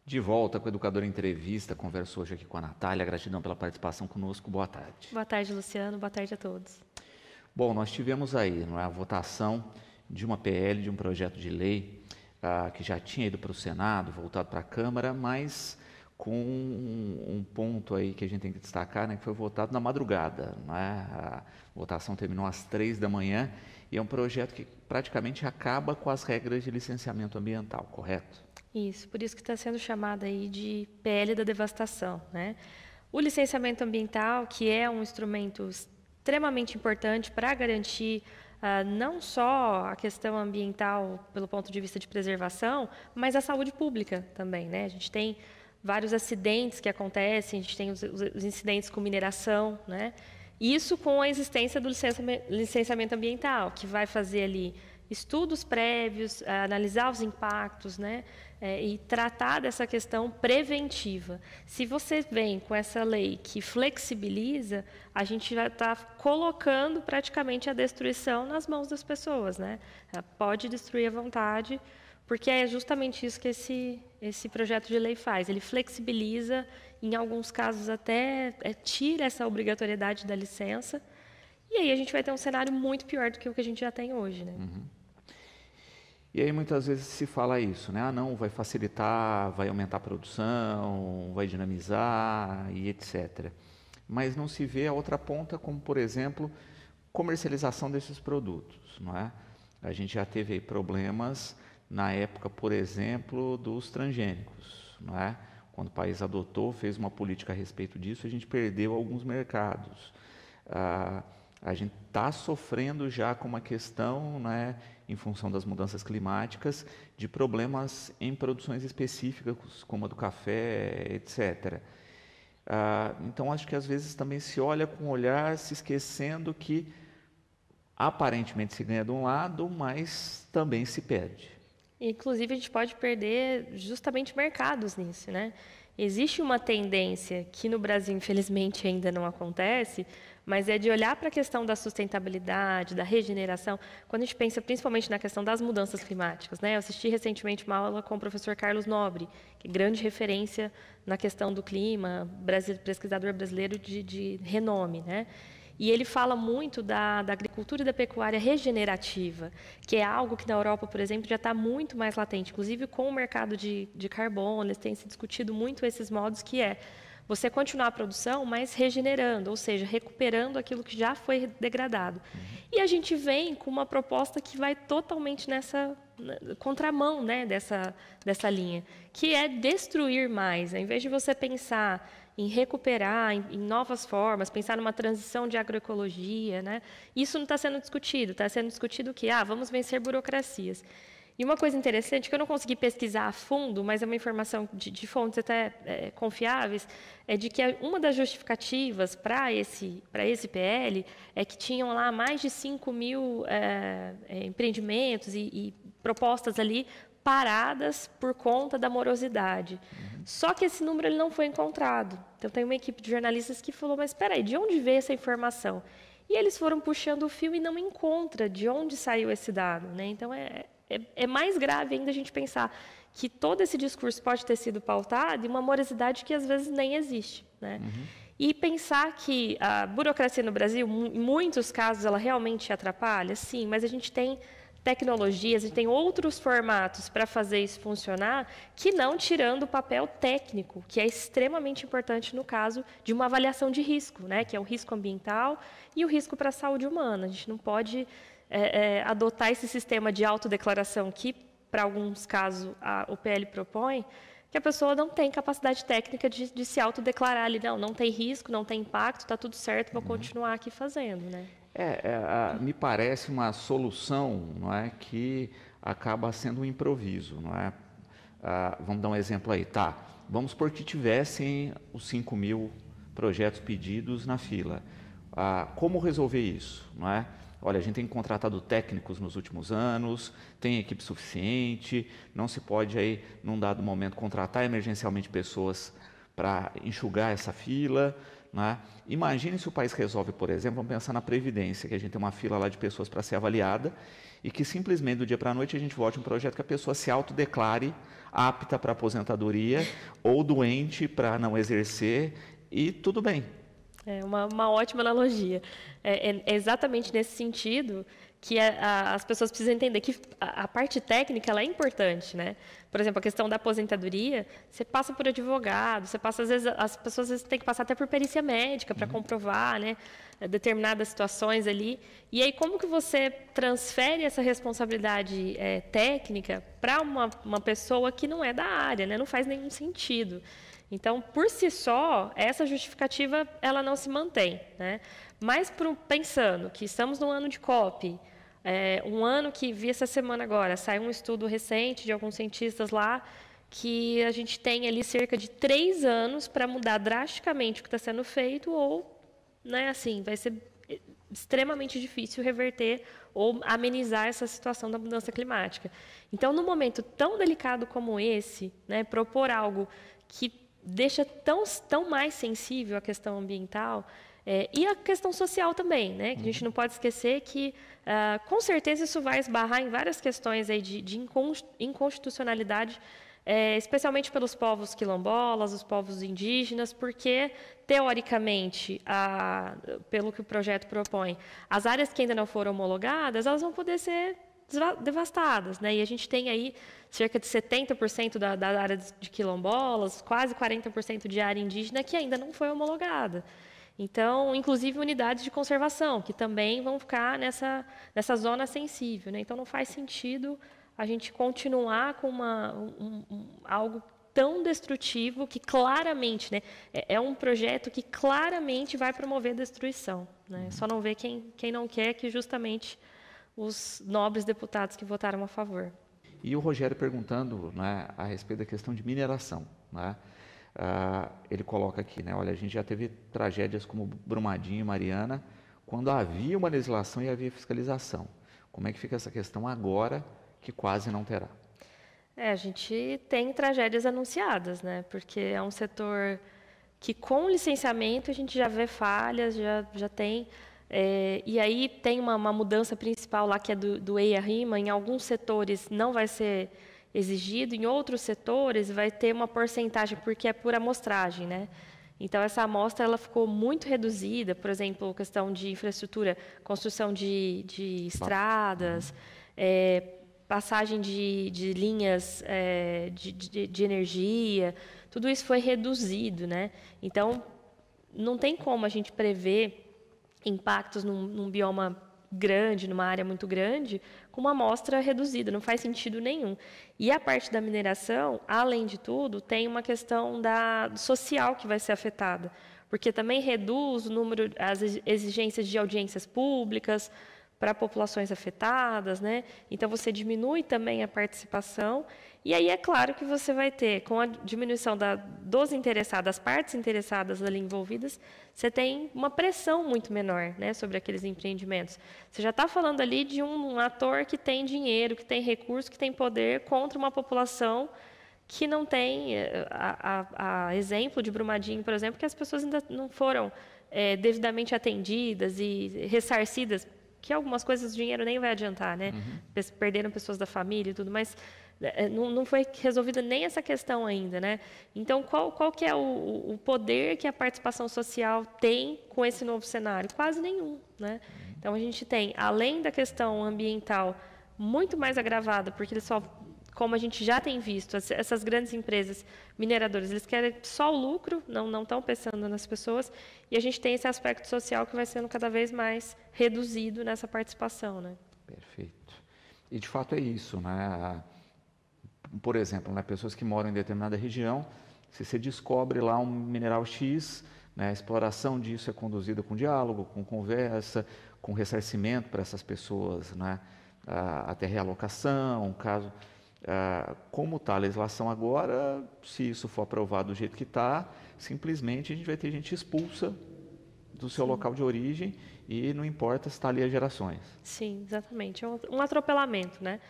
De volta com o Educador Entrevista, converso hoje aqui com a Natália, gratidão pela participação conosco, boa tarde. Boa tarde, Luciano, boa tarde a todos. Bom, nós tivemos aí a votação de uma PL, de um projeto de lei que já tinha ido para o Senado, voltado para a Câmara, mas com um ponto aí que a gente tem que destacar, né, que foi votado na madrugada. A votação terminou às 3 da manhã e é um projeto que praticamente acaba com as regras de licenciamento ambiental, correto? Isso, por isso que está sendo chamada aí de PL da devastação, né? O licenciamento ambiental, que é um instrumento extremamente importante para garantir não só a questão ambiental pelo ponto de vista de preservação, mas a saúde pública também, né? A gente tem vários acidentes que acontecem, a gente tem os incidentes com mineração, né? Isso com a existência do licenciamento ambiental, que vai fazer ali estudos prévios, analisar os impactos, né, e tratar dessa questão preventiva. Se você vem com essa lei que flexibiliza, a gente vai estar colocando praticamente a destruição nas mãos das pessoas, né? Ela pode destruir à vontade, porque é justamente isso que esse projeto de lei faz. Ele flexibiliza, em alguns casos até tira essa obrigatoriedade da licença, e aí a gente vai ter um cenário muito pior do que o que a gente já tem hoje, né? Uhum. E aí muitas vezes se fala isso, né? Ah, não, vai facilitar, vai aumentar a produção, vai dinamizar e etc. Mas não se vê a outra ponta, como por exemplo, comercialização desses produtos, não é? A gente já teve aí problemas na época, por exemplo, dos transgênicos, não é? Quando o país adotou, fez uma política a respeito disso, a gente perdeu alguns mercados. A gente está sofrendo já com uma questão, né, em função das mudanças climáticas, de problemas em produções específicas, como a do café, etc. Então, acho que às vezes também se olha com um olhar se esquecendo que aparentemente se ganha de um lado, mas também se perde. Inclusive, a gente pode perder justamente mercados nisso, né? Existe uma tendência que no Brasil, infelizmente, ainda não acontece, mas é de olhar para a questão da sustentabilidade, da regeneração, quando a gente pensa principalmente na questão das mudanças climáticas, né? Eu assisti recentemente uma aula com o professor Carlos Nobre, que é grande referência na questão do clima, pesquisador brasileiro de renome, né? E ele fala muito da agricultura e da pecuária regenerativa, que é algo que na Europa, por exemplo, já está muito mais latente. Inclusive, com o mercado de carbono, eles têm se discutido muito esses modos, que é você continuar a produção, mas regenerando, ou seja, recuperando aquilo que já foi degradado. E a gente vem com uma proposta que vai totalmente nessa contramão, né, dessa linha, que é destruir mais. Ao invés de você pensar em recuperar, em novas formas, pensar numa transição de agroecologia, né? Isso não está sendo discutido. Está sendo discutido o quê? Vamos vencer burocracias. E uma coisa interessante, que eu não consegui pesquisar a fundo, mas é uma informação de fontes até confiáveis, é de que uma das justificativas para esse PL é que tinham lá mais de 5 mil empreendimentos e propostas ali paradas por conta da morosidade. Só que esse número ele não foi encontrado. Então tem uma equipe de jornalistas que falou, mas espera aí, de onde veio essa informação? E eles foram puxando o fio e não encontra de onde saiu esse dado, né? Então é mais grave ainda a gente pensar que todo esse discurso pode ter sido pautado em uma morosidade que às vezes nem existe, né? E pensar que a burocracia no Brasil, em muitos casos, ela realmente atrapalha, sim, mas a gente tem tecnologias, a gente tem outros formatos para fazer isso funcionar, que não tirando o papel técnico, que é extremamente importante no caso de uma avaliação de risco, né? Que é o risco ambiental e o risco para a saúde humana. A gente não pode adotar esse sistema de autodeclaração que, para alguns casos, o PL propõe, que a pessoa não tem capacidade técnica de se autodeclarar ali, não tem risco, não tem impacto, está tudo certo, vou continuar aqui fazendo, né? Me parece uma solução, não é, que acaba sendo um improviso, não é? Vamos dar um exemplo aí, tá? Vamos supor que tivessem os 5 mil projetos pedidos na fila. Como resolver isso, não é? Olha, a gente tem contratado técnicos nos últimos anos, tem equipe suficiente, não se pode aí, num dado momento, contratar emergencialmente pessoas para enxugar essa fila, né? Imagine se o país resolve, por exemplo, vamos pensar na Previdência, que a gente tem uma fila lá de pessoas para ser avaliada e que simplesmente do dia para a noite a gente vote um projeto que a pessoa se autodeclare apta para aposentadoria ou doente para não exercer e tudo bem. É uma ótima analogia. É exatamente nesse sentido que as pessoas precisam entender que a parte técnica ela é importante, né? Por exemplo, a questão da aposentadoria, você passa por advogado, você passa, às vezes, as pessoas às vezes têm que passar até por perícia médica para comprovar, né, determinadas situações ali. E aí, como que você transfere essa responsabilidade técnica para uma pessoa que não é da área, né? Não faz nenhum sentido. Então, por si só, essa justificativa ela não se mantém, né? Mas pensando que estamos num ano de COP, um ano que vi essa semana agora, saiu um estudo recente de alguns cientistas lá, que a gente tem ali cerca de 3 anos para mudar drasticamente o que está sendo feito, ou, né, assim, vai ser extremamente difícil reverter ou amenizar essa situação da mudança climática. Então, num momento tão delicado como esse, né, propor algo que deixa tão mais sensível a questão ambiental e a questão social também, né? Que a gente não pode esquecer que, com certeza, isso vai esbarrar em várias questões aí de inconstitucionalidade, especialmente pelos povos quilombolas, os povos indígenas, porque, teoricamente, pelo que o projeto propõe, as áreas que ainda não foram homologadas, elas vão poder ser devastadas, né? E a gente tem aí cerca de 70% da área de quilombolas, quase 40% de área indígena que ainda não foi homologada. Então, inclusive unidades de conservação, que também vão ficar nessa zona sensível, né? Então, não faz sentido a gente continuar com algo tão destrutivo que claramente, né, é um projeto que claramente vai promover destruição, né? Só não vê quem não quer, que justamente os nobres deputados que votaram a favor. E o Rogério perguntando, né, a respeito da questão de mineração, né? Ele coloca aqui, né, olha, a gente já teve tragédias como Brumadinho e Mariana, quando havia uma legislação e havia fiscalização. Como é que fica essa questão agora, que quase não terá? A gente tem tragédias anunciadas, né? Porque é um setor que, com licenciamento, a gente já vê falhas, já tem. E aí tem uma mudança principal lá, que é do EIA-RIMA. Em alguns setores não vai ser exigido, em outros setores vai ter uma porcentagem, porque é por amostragem, né? Então, essa amostra ela ficou muito reduzida, por exemplo, questão de infraestrutura, construção de estradas, passagem de linhas de energia, tudo isso foi reduzido, né? Então, não tem como a gente prever impactos num bioma grande, numa área muito grande, com uma amostra reduzida, não faz sentido nenhum. E a parte da mineração, além de tudo, tem uma questão social que vai ser afetada, porque também reduz o número, as exigências de audiências públicas para populações afetadas, né? Então, você diminui também a participação, e aí é claro que você vai ter, com a diminuição dos interessados, das partes interessadas ali envolvidas, você tem uma pressão muito menor, né, sobre aqueles empreendimentos. Você já está falando ali de um ator que tem dinheiro, que tem recurso, que tem poder contra uma população que não tem, a exemplo de Brumadinho, por exemplo, que as pessoas ainda não foram devidamente atendidas e ressarcidas, que algumas coisas o dinheiro nem vai adiantar, né? Perderam pessoas da família e tudo, mas não foi resolvida nem essa questão ainda, né? Então, qual que é o poder que a participação social tem com esse novo cenário? Quase nenhum, né? Então, a gente tem, além da questão ambiental, muito mais agravada, porque eles só, como a gente já tem visto, essas grandes empresas mineradoras, eles querem só o lucro, não estão pensando nas pessoas, e a gente tem esse aspecto social que vai sendo cada vez mais reduzido nessa participação, né? Perfeito. E, de fato, é isso, né? Por exemplo, né, pessoas que moram em determinada região, se você descobre lá um mineral X, né, a exploração disso é conduzida com diálogo, com conversa, com ressarcimento para essas pessoas, né, até realocação, caso... como está a legislação agora, se isso for aprovado do jeito que está, simplesmente a gente vai ter gente expulsa do seu local de origem e não importa se está ali há gerações. Sim, exatamente. É um atropelamento, né?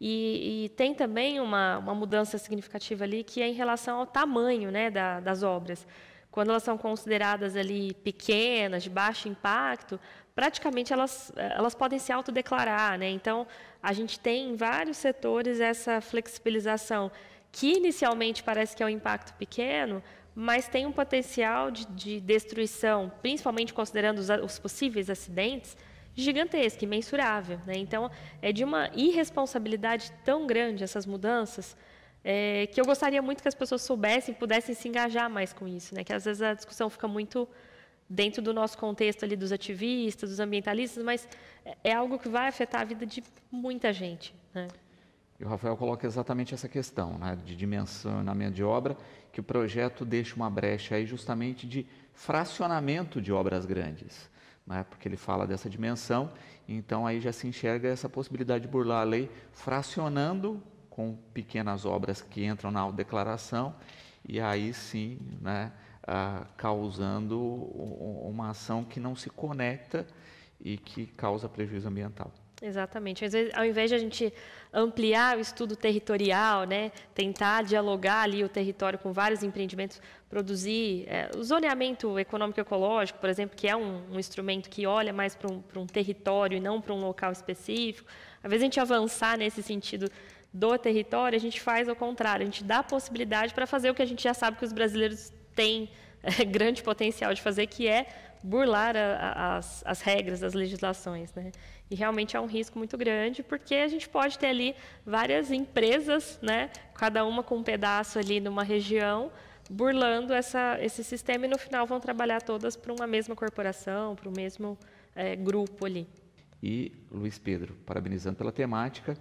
E tem também uma mudança significativa ali, que é em relação ao tamanho, né, das obras. quando elas são consideradas ali pequenas, de baixo impacto, praticamente elas podem se autodeclarar, né? Então, a gente tem em vários setores essa flexibilização, que inicialmente parece que é um impacto pequeno, mas tem um potencial de destruição, principalmente considerando os possíveis acidentes, gigantesco, imensurável, né? Então, é de uma irresponsabilidade tão grande essas mudanças, que eu gostaria muito que as pessoas soubessem, pudessem se engajar mais com isso, né? Que às vezes a discussão fica muito dentro do nosso contexto ali dos ativistas, dos ambientalistas, mas é algo que vai afetar a vida de muita gente, né? E o Rafael coloca exatamente essa questão, né, de dimensionamento de obra, que o projeto deixa uma brecha aí justamente de fracionamento de obras grandes, né, porque ele fala dessa dimensão, então aí já se enxerga essa possibilidade de burlar a lei fracionando com pequenas obras que entram na autodeclaração e aí sim, né, causando uma ação que não se conecta e que causa prejuízo ambiental. Exatamente. Às vezes, ao invés de a gente ampliar o estudo territorial, né, tentar dialogar ali o território com vários empreendimentos, produzir o zoneamento econômico-ecológico, por exemplo, que é um instrumento que olha mais para um território e não para um local específico. Às vezes, a gente avançar nesse sentido do território, a gente faz ao contrário, a gente dá a possibilidade para fazer o que a gente já sabe que os brasileiros têm grande potencial de fazer, que é burlar as regras, as legislações, né? E realmente é um risco muito grande, porque a gente pode ter ali várias empresas, né, cada uma com um pedaço ali numa região, burlando esse sistema e no final vão trabalhar todas para uma mesma corporação, para o mesmo grupo ali. E Luiz Pedro, parabenizando pela temática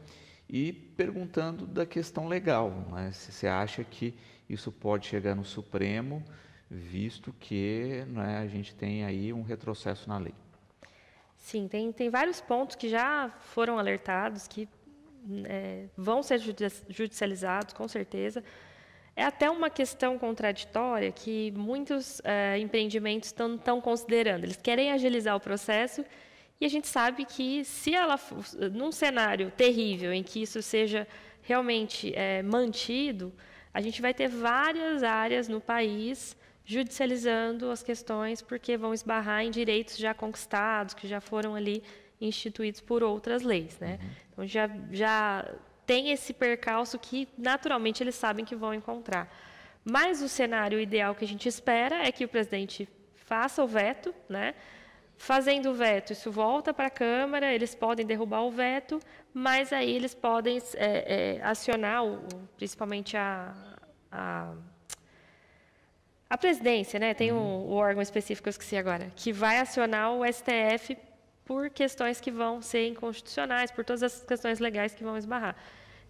e perguntando da questão legal, né? Se você acha que isso pode chegar no Supremo, visto que, né, a gente tem aí um retrocesso na lei. Sim, tem vários pontos que já foram alertados, que vão ser judicializados, com certeza. É até uma questão contraditória que muitos empreendimentos estão considerando. Eles querem agilizar o processo e a gente sabe que, se ela, num cenário terrível em que isso seja realmente mantido, a gente vai ter várias áreas no país judicializando as questões, porque vão esbarrar em direitos já conquistados, que já foram ali instituídos por outras leis, né? Então, já tem esse percalço que, naturalmente, eles sabem que vão encontrar. Mas o cenário ideal que a gente espera é que o presidente faça o veto, né? Fazendo o veto, isso volta para a Câmara, eles podem derrubar o veto, mas aí eles podem acionar, principalmente a presidência, né? Tem o órgão específico, eu esqueci agora, que vai acionar o STF por questões que vão ser inconstitucionais, por todas as questões legais que vão esbarrar.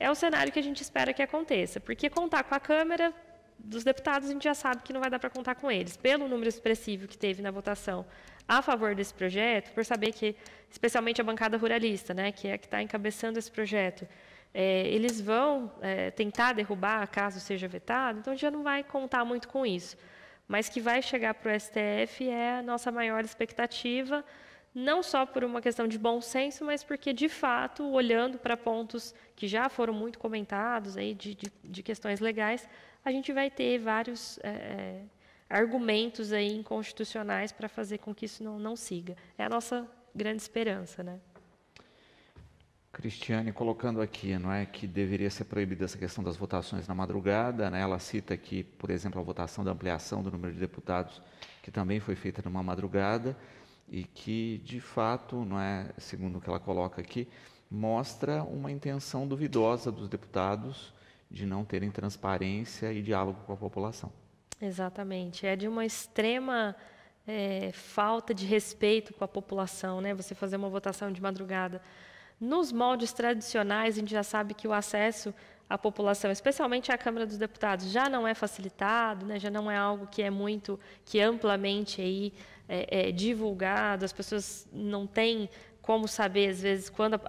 É o cenário que a gente espera que aconteça, porque contar com a Câmara dos Deputados, a gente já sabe que não vai dar para contar com eles. Pelo número expressivo que teve na votação a favor desse projeto, por saber que, especialmente a bancada ruralista, né, que é a que está encabeçando esse projeto, eles vão tentar derrubar, caso seja vetado, então já não vai contar muito com isso. Mas que vai chegar para o STF é a nossa maior expectativa, não só por uma questão de bom senso, mas porque, de fato, olhando para pontos que já foram muito comentados, aí, de questões legais, a gente vai ter vários argumentos aí inconstitucionais para fazer com que isso não siga. É a nossa grande esperança, né? Cristiane colocando aqui, não é, que deveria ser proibida essa questão das votações na madrugada, né? Ela cita aqui, por exemplo, a votação da ampliação do número de deputados, que também foi feita numa madrugada e que, de fato, não é, segundo o que ela coloca aqui, mostra uma intenção duvidosa dos deputados de não terem transparência e diálogo com a população. Exatamente. É de uma extrema falta de respeito com a população, né? Você fazer uma votação de madrugada. Nos moldes tradicionais, a gente já sabe que o acesso à população, especialmente à Câmara dos Deputados, já não é facilitado, né? Já não é algo que amplamente aí divulgado. As pessoas não têm como saber, às vezes, quando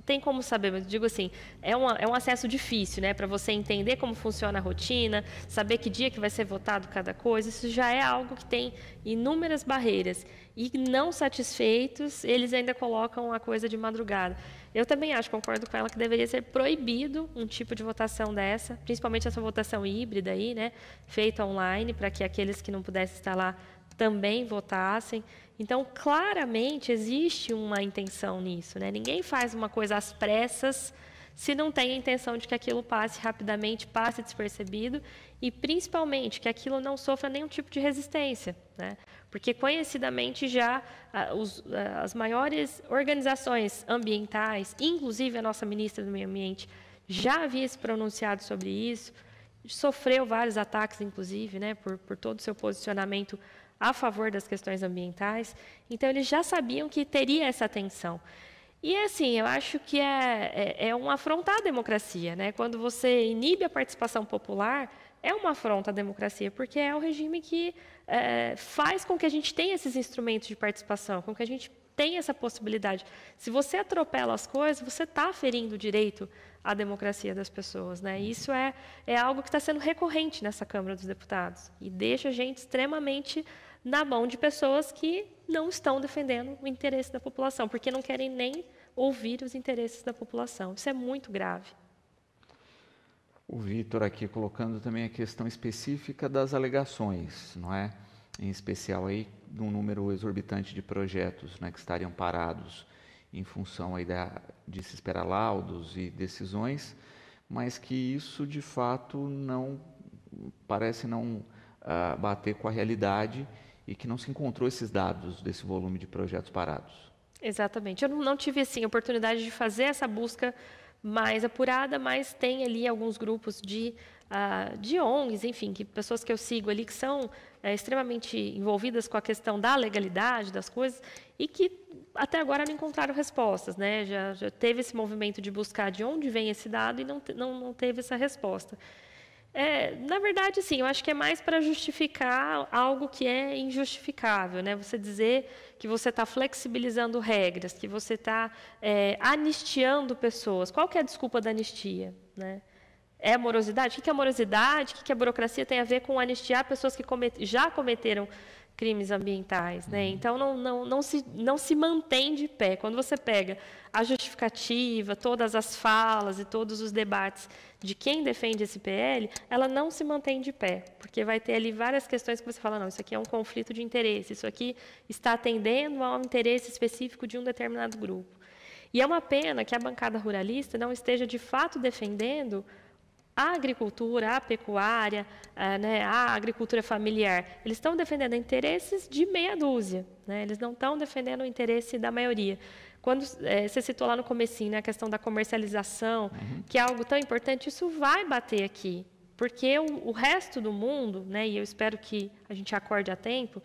tem como saber, mas digo assim, é um acesso difícil, né? Para você entender como funciona a rotina, saber que dia que vai ser votado cada coisa, isso já é algo que tem inúmeras barreiras. E não satisfeitos, eles ainda colocam a coisa de madrugada. Eu também acho, concordo com ela, que deveria ser proibido um tipo de votação dessa, principalmente essa votação híbrida aí, né? Feita online, para que aqueles que não pudessem estar lá também votassem. Então, claramente, existe uma intenção nisso, né? Ninguém faz uma coisa às pressas se não tem a intenção de que aquilo passe rapidamente, passe despercebido e, principalmente, que aquilo não sofra nenhum tipo de resistência, né? Porque, conhecidamente, já as maiores organizações ambientais, inclusive a nossa ministra do Meio Ambiente, já havia se pronunciado sobre isso, sofreu vários ataques, inclusive, né, por todo o seu posicionamento a favor das questões ambientais. Então, eles já sabiam que teria essa tensão. E, assim, eu acho que é um afrontar a democracia, né? Quando você inibe a participação popular, é uma afronta à democracia, porque é o regime que faz com que a gente tenha esses instrumentos de participação, com que a gente tenha essa possibilidade. Se você atropela as coisas, você está ferindo o direito à democracia das pessoas, né? E isso é algo que está sendo recorrente nessa Câmara dos Deputados e deixa a gente extremamente na mão de pessoas que não estão defendendo o interesse da população, porque não querem nem ouvir os interesses da população. Isso é muito grave. O Vitor aqui colocando também a questão específica das alegações, não é? Em especial aí de um número exorbitante de projetos, né, que estariam parados em função aí de se esperar laudos e decisões, mas que isso de fato não parece não bater com a realidade e que não se encontrou esses dados desse volume de projetos parados. Exatamente. Eu não tive assim, a oportunidade de fazer essa busca mais apurada, mas tem ali alguns grupos de ONGs, enfim, pessoas que eu sigo ali que são extremamente envolvidas com a questão da legalidade das coisas e que até agora não encontraram respostas, né? Já teve esse movimento de buscar de onde vem esse dado e não teve essa resposta. Na verdade, sim, eu acho que é mais para justificar algo que é injustificável, né? Você dizer que você está flexibilizando regras, que você está anistiando pessoas. Qual que é a desculpa da anistia, né? É a morosidade? O que é a morosidade? O que a burocracia tem a ver com anistiar pessoas que já cometeram crimes ambientais, né? Então, não se mantém de pé. Quando você pega a justificativa, todas as falas e todos os debates de quem defende esse PL, ela não se mantém de pé, porque vai ter ali várias questões que você fala, não, isso aqui é um conflito de interesse, isso aqui está atendendo a um interesse específico de um determinado grupo. E é uma pena que a bancada ruralista não esteja, de fato, defendendo a agricultura, a pecuária, a agricultura familiar. Eles estão defendendo interesses de meia dúzia, né? Eles não estão defendendo o interesse da maioria. Quando você citou lá no comecinho, né, a questão da comercialização, que é algo tão importante, isso vai bater aqui. Porque o resto do mundo, né, e eu espero que a gente acorde a tempo,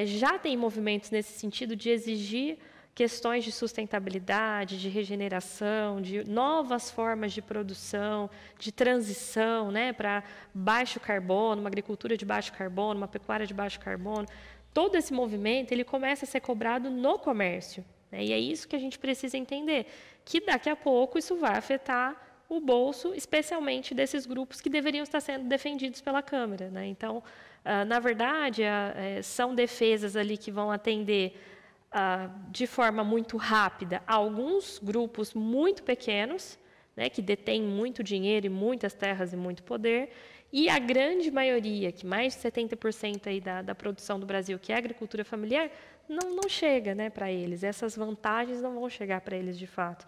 já tem movimentos nesse sentido de exigir questões de sustentabilidade, de regeneração, de novas formas de produção, de transição, né, para baixo carbono, uma agricultura de baixo carbono, uma pecuária de baixo carbono. Todo esse movimento ele começa a ser cobrado no comércio, né, e é isso que a gente precisa entender, que daqui a pouco isso vai afetar o bolso, especialmente desses grupos que deveriam estar sendo defendidos pela Câmara, né? Então, na verdade, são defesas ali que vão atender de forma muito rápida alguns grupos muito pequenos, né, que detêm muito dinheiro e muitas terras e muito poder, e a grande maioria, que mais de 70% aí da produção do Brasil, que é a agricultura familiar, não chega, né, para eles. Essas vantagens não vão chegar para eles de fato.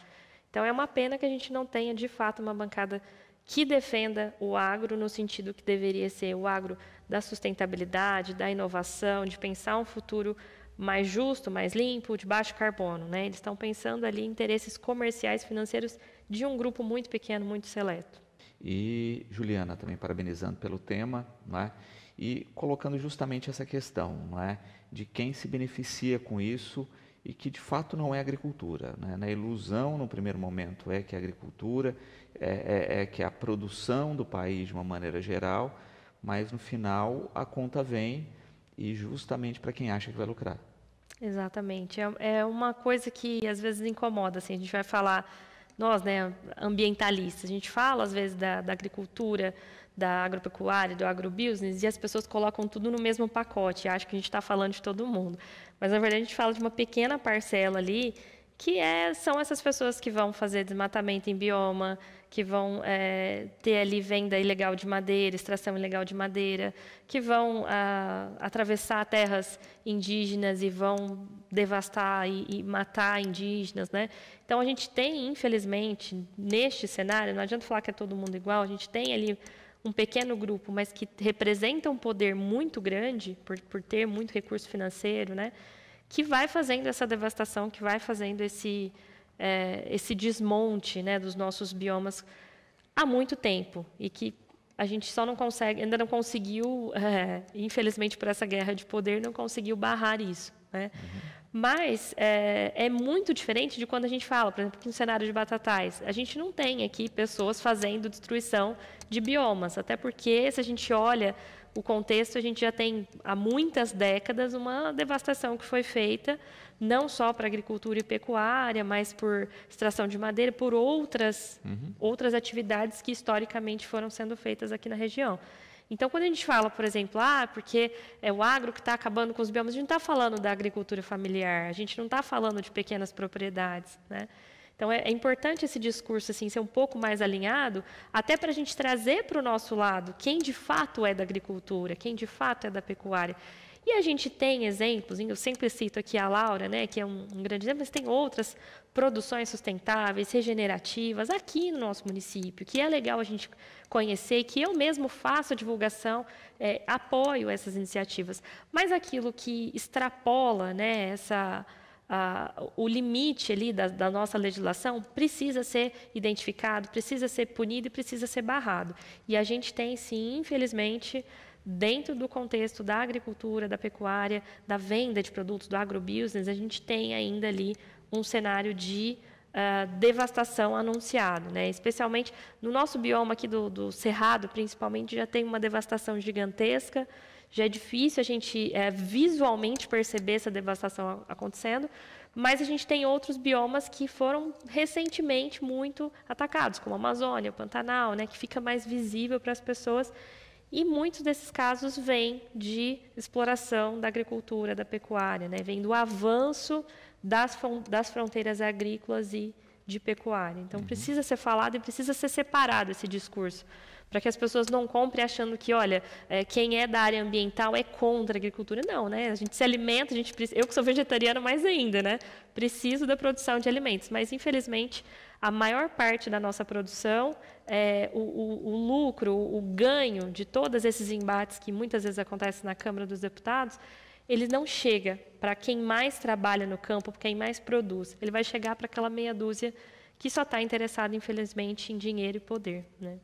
Então, é uma pena que a gente não tenha, de fato, uma bancada que defenda o agro no sentido que deveria ser o agro da sustentabilidade, da inovação, de pensar um futuro mais justo, mais limpo, de baixo carbono, né? Eles estão pensando ali em interesses comerciais, financeiros de um grupo muito pequeno, muito seleto. E Juliana também parabenizando pelo tema, não é? E colocando justamente essa questão, não é? De quem se beneficia com isso e que de fato não é agricultura, né? Na ilusão no primeiro momento é que a agricultura que a produção do país de uma maneira geral, mas no final a conta vem e justamente para quem acha que vai lucrar. Exatamente. É uma coisa que às vezes incomoda. Assim, a gente vai falar, nós, né, ambientalistas, a gente fala às vezes da agricultura, da agropecuária, do agrobusiness, e as pessoas colocam tudo no mesmo pacote, e acham que a gente está falando de todo mundo. Mas, na verdade, a gente fala de uma pequena parcela ali, que são essas pessoas que vão fazer desmatamento em bioma, que vão ter ali venda ilegal de madeira, extração ilegal de madeira, que vão atravessar terras indígenas e vão devastar e matar indígenas, né? Então, a gente tem, infelizmente, neste cenário, não adianta falar que é todo mundo igual, a gente tem ali um pequeno grupo, mas que representa um poder muito grande, por ter muito recurso financeiro, né? Que vai fazendo essa devastação, que vai fazendo esse desmonte, né, dos nossos biomas há muito tempo, e que a gente só não consegue, ainda não conseguiu, infelizmente por essa guerra de poder, não conseguiu barrar isso, né? Mas é muito diferente de quando a gente fala, por exemplo, que no cenário de Batatais, a gente não tem aqui pessoas fazendo destruição de biomas, até porque, se a gente olha o contexto, a gente já tem, há muitas décadas, uma devastação que foi feita, não só para agricultura e pecuária, mas por extração de madeira, por outras atividades que historicamente foram sendo feitas aqui na região. Então, quando a gente fala, por exemplo, porque é o agro que está acabando com os biomas, a gente não está falando da agricultura familiar, a gente não está falando de pequenas propriedades, né? Então, é importante esse discurso assim, ser um pouco mais alinhado, até para a gente trazer para o nosso lado quem de fato é da agricultura, quem de fato é da pecuária. E a gente tem exemplos, eu sempre cito aqui a Laura, né, que é um grande exemplo, mas tem outras produções sustentáveis, regenerativas, aqui no nosso município, que é legal a gente conhecer, que eu mesmo faço a divulgação, apoio essas iniciativas. Mas aquilo que extrapola, né, o limite ali da nossa legislação precisa ser identificado, precisa ser punido e precisa ser barrado. E a gente tem, sim, infelizmente, dentro do contexto da agricultura, da pecuária, da venda de produtos, do agrobusiness, a gente tem ainda ali um cenário de devastação anunciado, né? Especialmente no nosso bioma aqui do Cerrado, principalmente, já tem uma devastação gigantesca. Já é difícil a gente visualmente perceber essa devastação acontecendo, mas a gente tem outros biomas que foram recentemente muito atacados, como a Amazônia, o Pantanal, né, que fica mais visível para as pessoas. E muitos desses casos vêm de exploração da agricultura, da pecuária, né, vem do avanço das fronteiras agrícolas e de pecuária. Então, precisa ser falado e precisa ser separado esse discurso, para que as pessoas não comprem achando que, olha, quem é da área ambiental é contra a agricultura. Não, né? A gente se alimenta, eu que sou vegetariana mais ainda, né? Preciso da produção de alimentos, mas, infelizmente, a maior parte da nossa produção, o lucro, o ganho de todos esses embates que muitas vezes acontecem na Câmara dos Deputados, ele não chega para quem mais trabalha no campo, para quem mais produz. Ele vai chegar para aquela meia dúzia que só está interessada, infelizmente, em dinheiro e poder, né?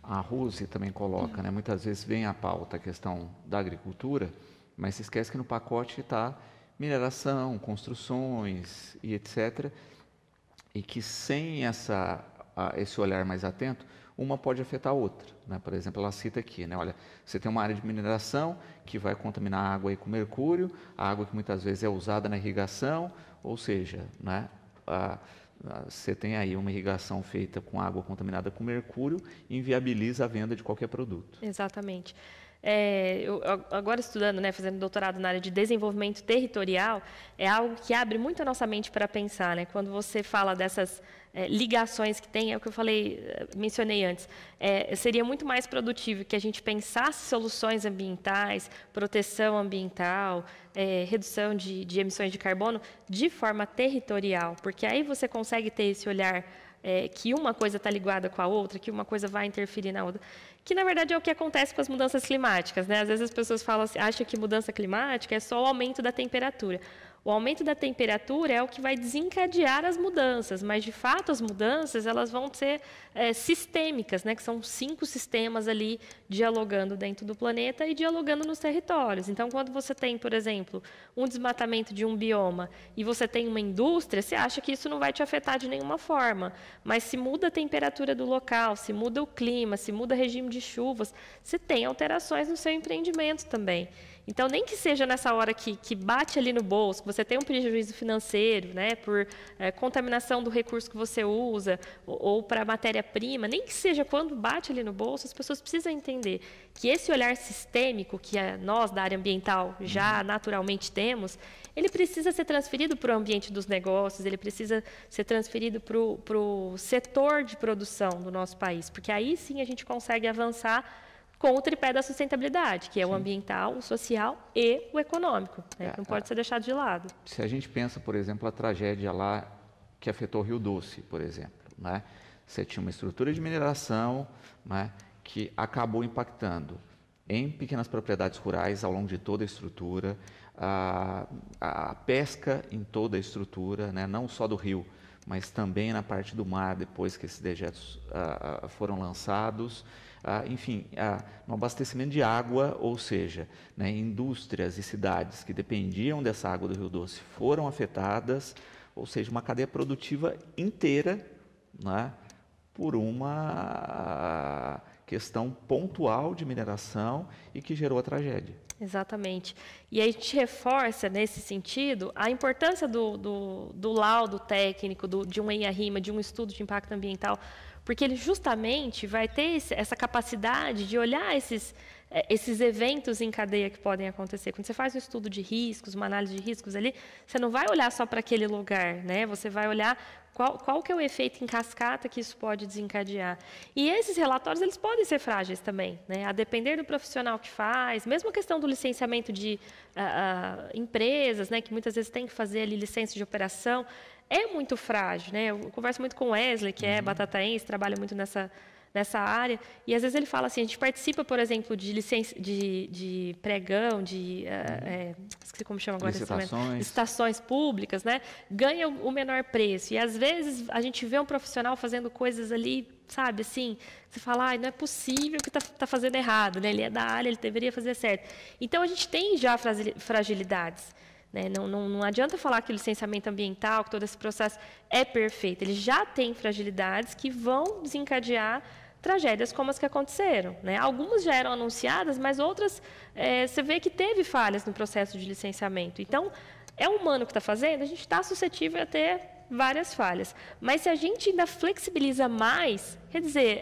A Rose também coloca, né? Muitas vezes vem à pauta a questão da agricultura, mas se esquece que no pacote está mineração, construções e etc. E que sem esse olhar mais atento, uma pode afetar a outra, né? Por exemplo, ela cita aqui, né? Olha, você tem uma área de mineração que vai contaminar a água aí com mercúrio, a água que muitas vezes é usada na irrigação, ou seja, né? Você tem aí uma irrigação feita com água contaminada com mercúrio e inviabiliza a venda de qualquer produto. Exatamente. Eu, agora estudando, né, fazendo doutorado na área de desenvolvimento territorial, é algo que abre muito a nossa mente para pensar, né? Quando você fala dessas ligações que tem, é o que eu mencionei antes, seria muito mais produtivo que a gente pensasse soluções ambientais, proteção ambiental, redução de emissões de carbono de forma territorial, porque aí você consegue ter esse olhar que uma coisa está ligada com a outra, que uma coisa vai interferir na outra, que na verdade é o que acontece com as mudanças climáticas, né? Às vezes as pessoas falam assim, acham que mudança climática é só o aumento da temperatura. O aumento da temperatura é o que vai desencadear as mudanças, mas de fato as mudanças elas vão ser sistêmicas, né? Que são 5 sistemas ali dialogando dentro do planeta e dialogando nos territórios. Então, quando você tem, por exemplo, um desmatamento de um bioma e você tem uma indústria, você acha que isso não vai te afetar de nenhuma forma. Mas se muda a temperatura do local, se muda o clima, se muda o regime de chuvas, você tem alterações no seu empreendimento também. Então, nem que seja nessa hora que bate ali no bolso, que você tem um prejuízo financeiro, né, por contaminação do recurso que você usa, ou para matéria-prima, nem que seja quando bate ali no bolso, as pessoas precisam entender que esse olhar sistêmico que nós, da área ambiental, já naturalmente temos, ele precisa ser transferido para o ambiente dos negócios, ele precisa ser transferido para o setor de produção do nosso país, porque aí sim a gente consegue avançar com o tripé da sustentabilidade, que é o ambiental, o social e o econômico, né, que não pode ser deixado de lado. Se a gente pensa, por exemplo, a tragédia lá que afetou o Rio Doce, por exemplo, né? Você tinha uma estrutura de mineração, né, que acabou impactando em pequenas propriedades rurais ao longo de toda a estrutura, a pesca em toda a estrutura, né, não só do rio, mas também na parte do mar, depois que esses dejetos foram lançados. Enfim, no abastecimento de água, ou seja, né, indústrias e cidades que dependiam dessa água do Rio Doce foram afetadas, ou seja, uma cadeia produtiva inteira, né, por uma questão pontual de mineração e que gerou a tragédia. Exatamente. E aí a gente reforça, nesse sentido, a importância do laudo técnico, de um EIA-RIMA, de um estudo de impacto ambiental, porque ele justamente vai ter essa capacidade de olhar esses eventos em cadeia que podem acontecer. Quando você faz um estudo de riscos, uma análise de riscos ali, você não vai olhar só para aquele lugar, né? Você vai olhar qual que é o efeito em cascata que isso pode desencadear. E esses relatórios, eles podem ser frágeis também, né? A depender do profissional que faz, mesmo a questão do licenciamento de empresas, né, que muitas vezes tem que fazer ali licença de operação, é muito frágil, né? Eu converso muito com o Wesley, que é batataense, trabalha muito nessa área, e às vezes ele fala assim, a gente participa, por exemplo, de licença de pregão, esqueci como chama agora, licitações públicas, né? Ganha o menor preço, e às vezes a gente vê um profissional fazendo coisas ali, sabe, assim, você fala, não é possível que tá fazendo errado, né? Ele é da área, ele deveria fazer certo. Então, a gente tem já fragilidades. Não adianta falar que o licenciamento ambiental, que todo esse processo é perfeito. Ele já tem fragilidades que vão desencadear tragédias como as que aconteceram, né? Algumas já eram anunciadas, mas outras você vê que teve falhas no processo de licenciamento. Então, é o humano que está fazendo, a gente está suscetível a ter várias falhas. Mas se a gente ainda flexibiliza mais, quer dizer,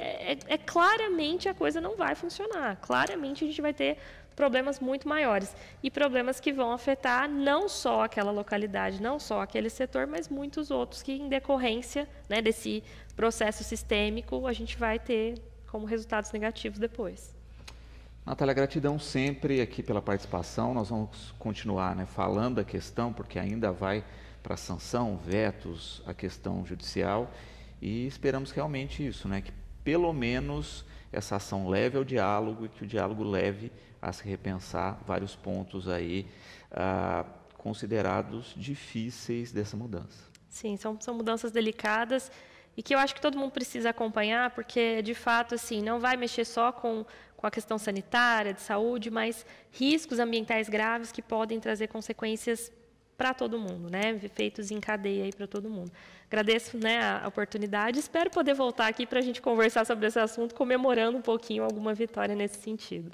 claramente a coisa não vai funcionar. Claramente a gente vai ter problemas muito maiores e problemas que vão afetar não só aquela localidade, não só aquele setor, mas muitos outros que, em decorrência, né, desse processo sistêmico, a gente vai ter como resultados negativos depois. Natália, gratidão sempre aqui pela participação. Nós vamos continuar, né, falando da questão, porque ainda vai para sanção, vetos, a questão judicial, e esperamos realmente isso, né, que pelo menos essa ação leve ao diálogo e que o diálogo leve a se repensar vários pontos aí considerados difíceis dessa mudança. Sim, são mudanças delicadas e que eu acho que todo mundo precisa acompanhar, porque, de fato, assim, não vai mexer só com a questão sanitária, de saúde, mas riscos ambientais graves que podem trazer consequências para todo mundo, né? Efeitos em cadeia para todo mundo. Agradeço, né, a oportunidade, espero poder voltar aqui para a gente conversar sobre esse assunto, comemorando um pouquinho alguma vitória nesse sentido.